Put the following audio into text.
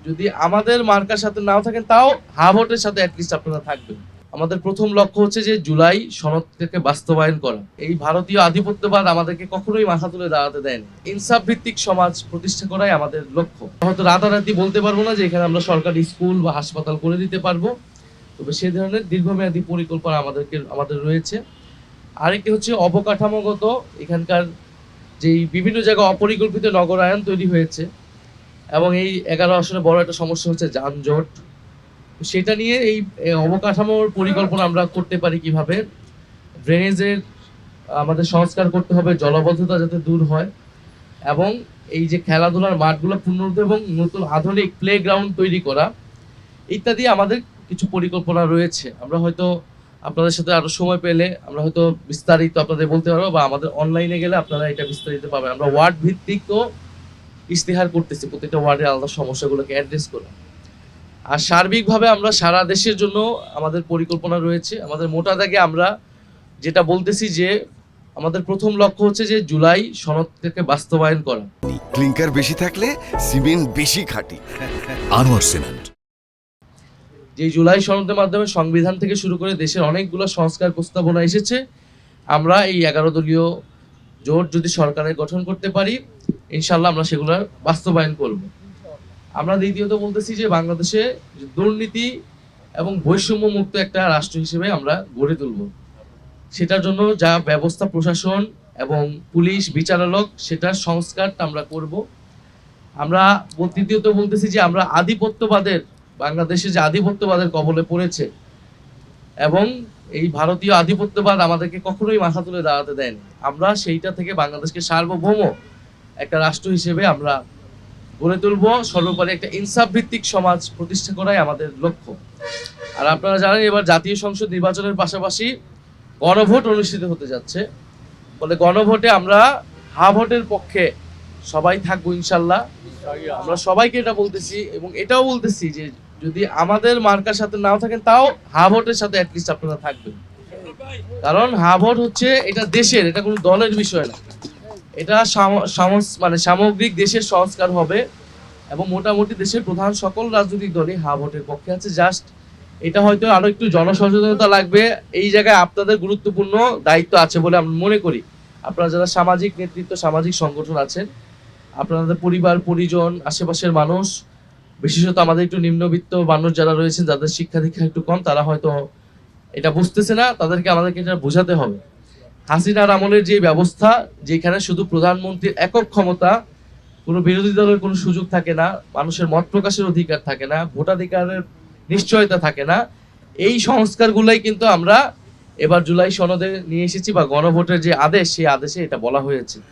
যদি আমাদের মার্কার সাথে নাও থাকেন তাও হা ভোটের সাথে অ্যাটলিস্ট আপনারা থাকবেন। আমাদের প্রথম লক্ষ্য হচ্ছে যে জুলাই সনদকে বাস্তবায়ন করা। এই ভারতীয় আধিপত্যবাদ আমাদেরকে কখনোই মাথা তুলে দাঁড়াতে দেয়নি। ইনসাফ ভিত্তিক সমাজ প্রতিষ্ঠা করাই আমাদের লক্ষ্য। হয়তো রাতারাতি বলতে পারবো না যে এখানে আমরা সরকারি স্কুল বা হাসপাতাল করে দিতে পারবো, তবে সে ধরনের দীর্ঘমেয়াদী পরিকল্পনা আমাদের রয়েছে। আরেকটি হচ্ছে অবকাঠামোগত, এখানকার যেই বিভিন্ন জায়গায় অপরিকল্পিত নগরায়ন তৈরি হয়েছে এবং এই 11 আসনে বড় একটা সমস্যা হচ্ছে যানজট। সেটা নিয়ে এই অবকাঠামোর পরিকল্পনা আমরা করতে পারি কিভাবে। ড্রেনেজের আমাদের সংস্কার করতে হবে, জলাবদ্ধতা যাতে দূর হয়, এবং এই যে খেলাধুলার মাঠগুলো পুনরুদ্ধার এবং নতুন আধুনিক প্লে গ্রাউন্ড তৈরি করা ইত্যাদি আমাদের কিছু পরিকল্পনা রয়েছে। আমরা হয়তো আপনাদের সাথে আরো সময় পেলে আমরা হয়তো বিস্তারিত আপনাদের বলতে পারবো, বা আমাদের অনলাইনে গেলে আপনারা এটা বিস্তারিত পাবেন। আমরা ওয়ার্ড ভিত্তিক তো ইশতেহার করতেছি, প্রত্যেকটা ওয়ার্ডের আলাদা সমস্যাগুলোকে অ্যাড্রেস করা। আর সার্বিকভাবে আমরা সারা দেশের জন্য আমাদের পরিকল্পনা রয়েছে। আমাদের মোটা দাগে আমরা যেটা বলতেছি যে আমাদের প্রথম লক্ষ্য হচ্ছে যে জুলাই সনদকে বাস্তবায়ন করা। ক্লিংকার বেশি থাকলে সিমেন্ট বেশি খাঁটি। আনোয়ার সিমেন্ট। যে জুলাই সনদের মাধ্যমে সংবিধান থেকে শুরু করে দেশের অনেকগুলো সংস্কার প্রস্তাবনা এসেছে, আমরা এই 11 দলীয় জোট যদি সরকারের গঠন করতে পারি, ইনশাল্লাহ আমরা সেগুলো বাস্তবায়ন করব। আমরা দ্বিতীয়ত বলতেছি যে বাংলাদেশে দুর্নীতি এবং বৈষম্য মুক্ত একটা রাষ্ট্র হিসেবে আমরা গড়ে তুলব। সেটার জন্য যা ব্যবস্থা, প্রশাসন এবং পুলিশ, বিচারালয়, সেটার সংস্কারটা আমরা করব। আমরা তৃতীয়ত বলতেছি যে আমরা আধিপত্যবাদের, বাংলাদেশে যে আধিপত্যবাদের কবলে পড়েছে এবং এই ভারতীয় আধিপত্যবাদ আমাদেরকে কখনোই মাথা তুলে দাঁড়াতে দেয়নি, আমরা সেইটা থেকে বাংলাদেশকে সার্বভৌম একটা রাষ্ট্র হিসেবে আমরা গড়ে তুলব। সর্বোপরি একটা ইনসাফ ভিত্তিক সমাজ প্রতিষ্ঠা করাই আমাদের লক্ষ্য। আর আপনারা জানেন এবার জাতীয় সংসদ নির্বাচনের পাশাপাশি গণভোট অনুষ্ঠিত হতে যাচ্ছে, বলে গণভোটে আমরা হা ভোটের পক্ষে সবাই থাকবো ইনশাল্লাহ। আমরা সবাইকে এটা বলতেছি এবং এটাও বলতেছি যে যদি আমাদের মার্কার সাথে নাও থাকেন তাও হা ভোটের সাথে অ্যাটলিস্ট আপনারা থাকবেন। কারণ হা ভোট হচ্ছে এটা দেশের, এটা কোনো দলের বিষয় না। এটা সামগ্রিক দেশের সংস্কার হবে এবং মোটামুটি দেশের প্রধান সকল রাজনৈতিক দলই হা ভোটের পক্ষে আছে। জাস্ট এটা হয়তো আরো একটু জনসচেতনতা লাগবে। এই জায়গায় আপনাদের গুরুত্বপূর্ণ দায়িত্ব আছে বলে আমরা মনে করি। আপনারা যারা সামাজিক নেতৃত্ব, সামাজিক সংগঠন আছেন, আপনাদের পরিবার পরিজন, আশেপাশের মানুষ, বিশেষত আমাদের একটু নিম্নবিত্ত মানুষ যারা রয়েছেন, যাদের শিক্ষা দীক্ষা একটু কম, তারা হয়তো এটা বুঝতেছে না, তাদেরকে আমাদেরকে এটা বোঝাতে হবে। হাসিনার আমলের যে ব্যবস্থা, যেখানে শুধু প্রধানমন্ত্রীর একক ক্ষমতা, কোনো বিরোধী দলের কোনো সুযোগ থাকে না, মানুষের মত প্রকাশের অধিকার থাকে না, ভোটাধিকারের নিশ্চয়তা থাকে না, এই সংস্কারগুলাই কিন্তু আমরা এবার জুলাই সনদে নিয়ে এসেছি, বা গণভোটের যে আদেশ, সেই আদেশে এটা বলা হয়েছে।